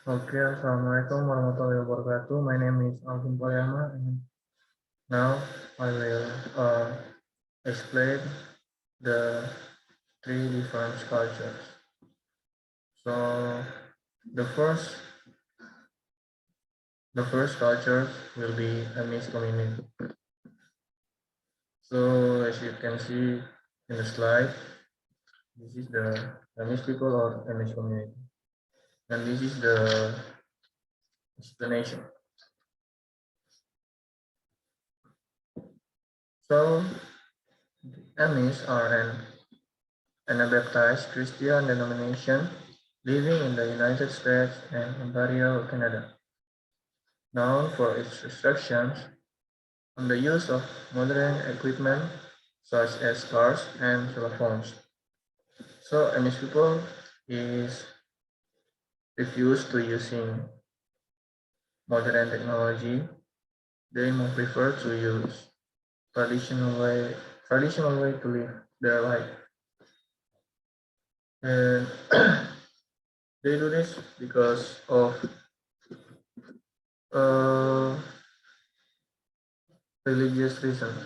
Oke, Assalamualaikum warahmatullahi wabarakatuh. My name is Alvin and now I will explain the three different cultures. So the first the first culture will be Amish community. So as you can see in the slide, this is the Amish people or Amish community, and this is the explanation. So Amish are an Anabaptist Christian denomination living in the United States and Ontario, Canada, known for its restrictions on the use of modern equipment such as cars and cell phones. So Amish people is refused to using modern technology. They more prefer to use traditional way traditional way to live their life. And they do this because of uh, religious reasons.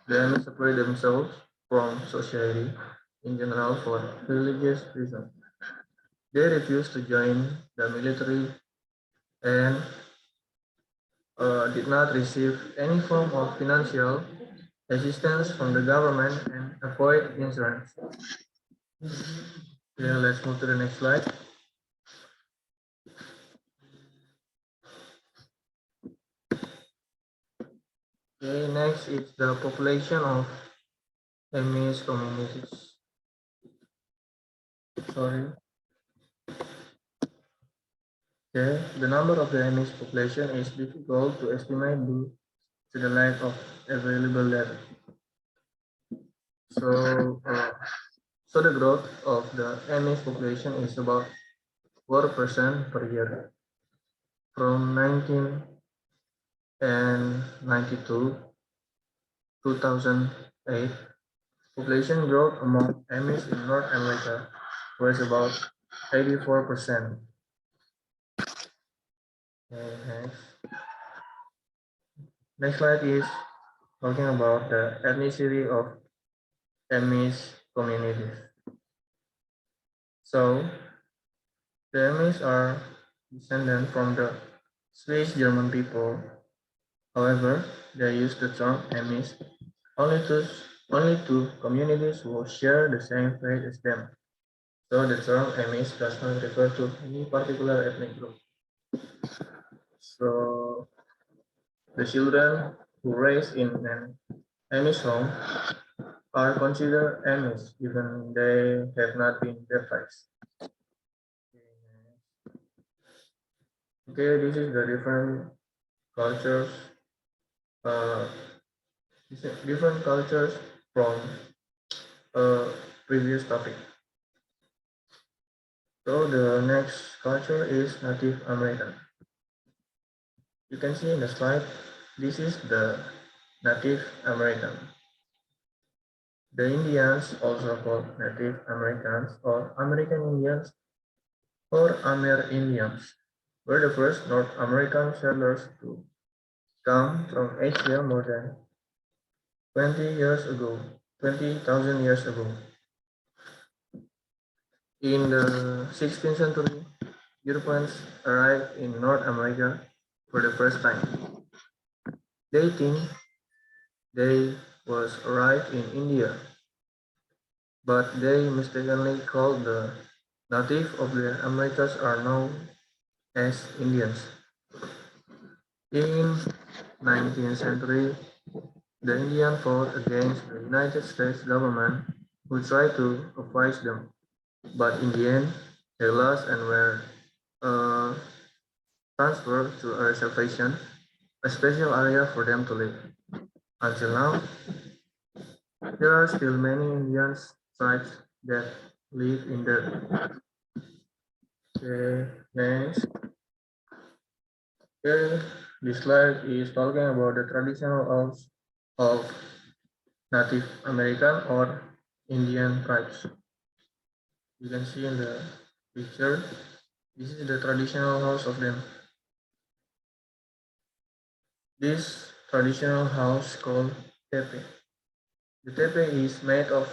They separate themselves from society in general for religious reasons. They refuse to join the military and did not receive any form of financial assistance from the government and avoid insurance. Okay, let's move to the next slide. Okay, next is the population of Amish communities. Sorry. Okay, the number of the Amish population is difficult to estimate due to the lack of available data. So, so the growth of the Amish population is about 4% per year from 1992 2008. Population growth among Amish in North America was about 84%. Okay, next slide is talking about the ethnicity of Amish communities. So, the Amish are descended from the Swiss German people. However, they use the term Amish only to only to communities who share the same faith as them. So the term Amish does not refer to any particular ethnic group. So the children who raised in an Amish home are considered Amish even they have not been baptized. Okay, this is the different cultures, uh, different cultures from previous topic. So the next culture is Native American. You can see in the slide, this is the Native American. The Indians, also called Native Americans or American Indians or Amerindians, were the first North American settlers to come from Asia more than 20,000 years ago. In the 16th century, Europeans arrived in North America for the first time. They think they was arrived in India, but they mistakenly called the native of the Americas are known as Indians. In 19th century, the Indian fought against the United States government who tried to appease them, but in the end, they lost and were uh, transferred to a reservation, a special area for them to live. Until now, there are still many Indian tribes that live in there. Okay, next. Okay, this slide is talking about the traditional arts of Native American or Indian tribes. You can see in the picture, This is the traditional house of them. This traditional house called tepe. The tepe is made of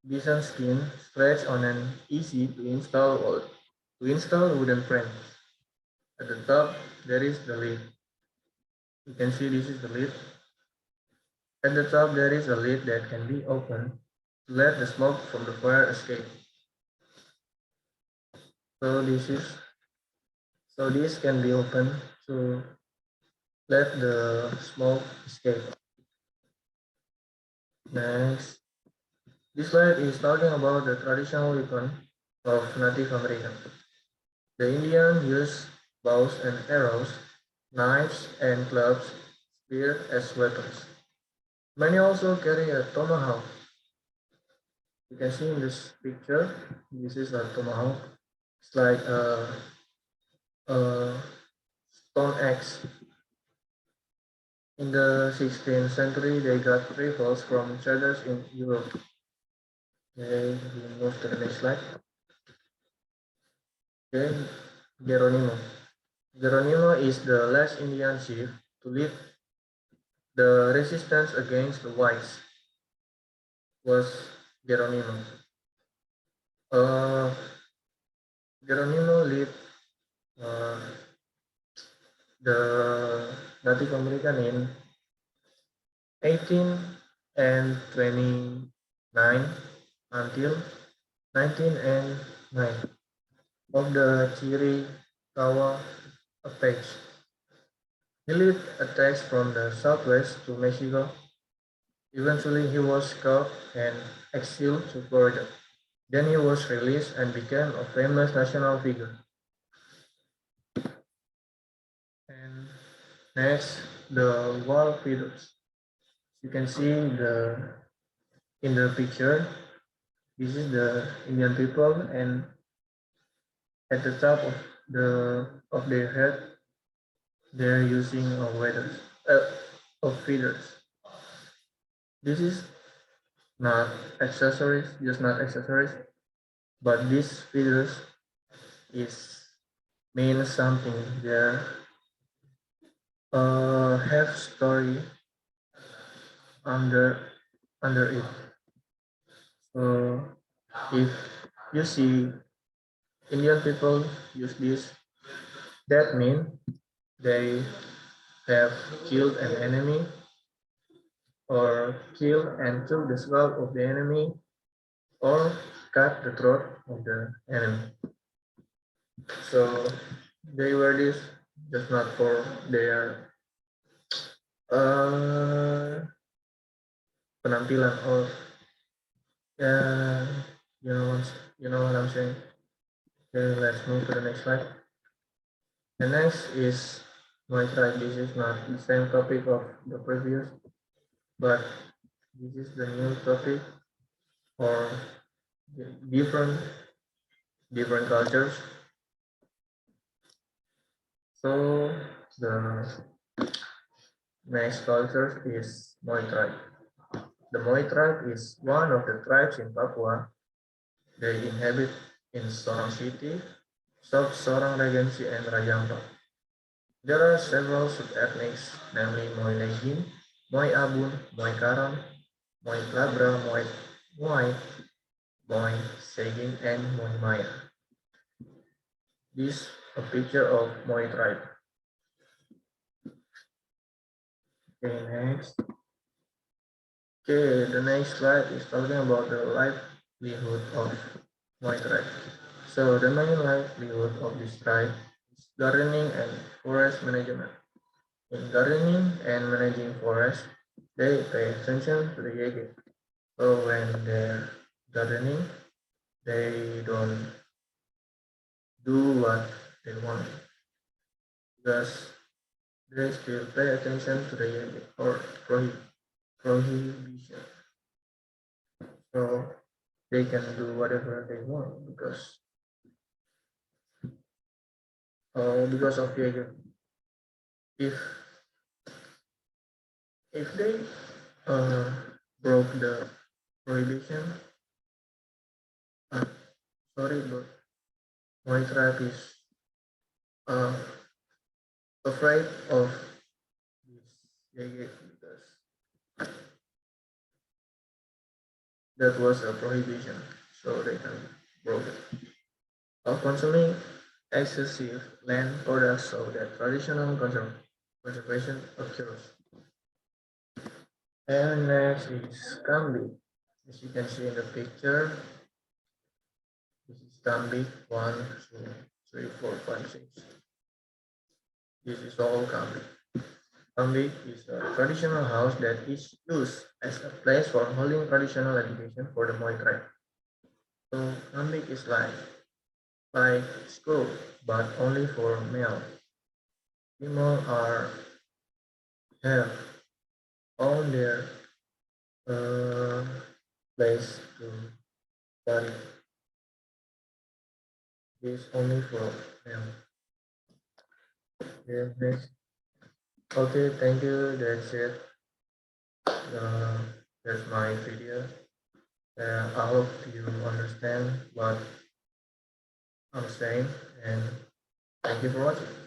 bison skin stretched on an easy to install wooden frame. At the top there is the lid. You can see this is the lid. At the top there is a lid that can be opened to let the smoke from the fire escape. So this can be opened to let the smoke escape. Next, this slide is talking about the traditional weapon of Native Americans. The Indian used bows and arrows, knives and clubs, spears as weapons. Many also carry a tomahawk. You can see in this picture, this is a tomahawk. It's like a stone axe. In the 16th century, they got rifles from traders in Europe. Okay, we move to the next slide. Okay, Geronimo. Geronimo is the last Indian chief to lead the resistance against the whites. Was Geronimo. Uh, Geronimo led uh, the Native American in 18 and 29 until 19 and 9 of the Chiricahua Apache. He led attacks from the southwest to Mexico. Eventually, he was caught and exiled to Florida. Then he was released and became a famous national figure. And next, the wall feeders. You can see in the picture. This is the Indian people, and at the top of their head, they're using of feathers. This is not accessories, just not accessories, but these feathers is mean something. They have story under under it. So if you see Indian people use this, that means they have killed an enemy or kill and took the skull of the enemy or cut the throat of the enemy. So they wear this just not for their uh, penampilan or uh, you know you know what I'm saying. Okay, let's move to the next slide. The next is Muay Thai. This is not the same topic of the previous, but this is the new topic for different different cultures. So the next culture is Muay Thai. The Muay tribe is one of the tribes in Papua. They inhabit in Sorong City, South Sorong Regency, and Rajampa. There are several sub-ethnics, namely Muay Legin, Muay Abun, Muay Karam, Muay Klabra, Muay, Muay Segin, and Muay Maya. This is a picture of Muay tribe. Okay, next. Okay, the next slide is talking about the livelihood of Muay tribe. So the main livelihood of this tribe is gardening and forest management. In gardening and managing forest, they pay attention to the yegi. So when they're gardening, they don't do what they want because they still pay attention to the yegi or prohibition. So they can do whatever they want because of yegi. If they uh, broke the prohibition, uh, sorry, but My tribe is uh, afraid of this yeye because that was a prohibition, so they can broke it. Of consuming excessive land products so that traditional conservation occurs. And next is Kambi. As you can see in the picture, this is Kambi 1, 2, 3, 4, 5, 6. This is all Kambi. Kambi is a traditional house that is used as a place for holding traditional education for the Moi tribe. So Kambi is like school, but only for male. Female are have own their uh, place to study. This only for male. Yeah, next. Okay, thank you. That's it. Uh, that's my video. I hope you understand what I'm saying, and thank you for watching.